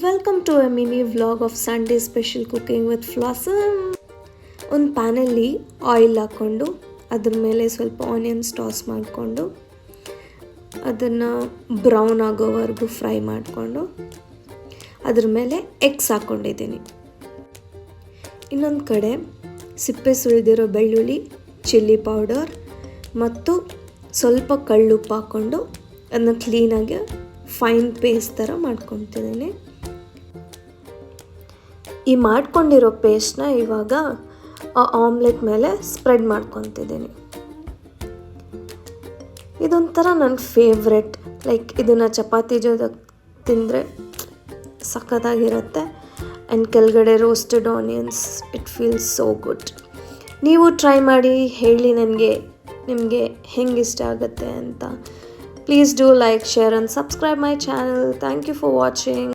Welcome to a mini vlog of Sunday special cooking with ಫ್ಲಾಸಮ್. ಒಂದು ಪ್ಯಾನಲ್ಲಿ oil ಹಾಕ್ಕೊಂಡು ಅದ್ರ ಮೇಲೆ ಸ್ವಲ್ಪ ಆನಿಯನ್ಸ್ ಟಾಸ್ ಮಾಡಿಕೊಂಡು ಅದನ್ನು ಬ್ರೌನ್ ಆಗೋವರೆಗೂ ಫ್ರೈ ಮಾಡಿಕೊಂಡು ಅದ್ರ ಮೇಲೆ ಎಗ್ಸ್ ಹಾಕ್ಕೊಂಡಿದ್ದೀನಿ. ಇನ್ನೊಂದು ಕಡೆ ಸಿಪ್ಪೆ ಸುಳಿದಿರೋ ಬೆಳ್ಳುಳ್ಳಿ, ಚಿಲ್ಲಿ ಪೌಡರ್ ಮತ್ತು ಸ್ವಲ್ಪ ಕಳ್ಳುಪ್ಪು ಹಾಕ್ಕೊಂಡು ಅದನ್ನ ಕ್ಲೀನಾಗಿ ಫೈನ್ ಪೇಸ್ಟ್ ಥರ ಮಾಡ್ಕೊತಿದ್ದೀನಿ. ಈ ಮಾಡ್ಕೊಂಡಿರೋ ಪೇಸ್ಟ್ನ ಇವಾಗ ಆ ಆಮ್ಲೆಟ್ ಮೇಲೆ ಸ್ಪ್ರೆಡ್ ಮಾಡ್ಕೊತಿದ್ದೀನಿ. ಇದೊಂಥರ ನನ್ನ ಫೇವ್ರೆಟ್. ಲೈಕ್ ಇದನ್ನು ಚಪಾತಿ ಜೊತೆ ತಿಂದರೆ ಸಖತ್ತಾಗಿರುತ್ತೆ. ಆ್ಯಂಡ್ ಕೆಳಗಡೆ roasted onions, it feels so good. ನೀವು ಟ್ರೈ ಮಾಡಿ ಹೇಳಿ ನನಗೆ ನಿಮಗೆ ಹೆಂಗೆ ಇಷ್ಟ ಆಗುತ್ತೆ ಅಂತ. Please do like, share and subscribe my channel. Thank you for watching.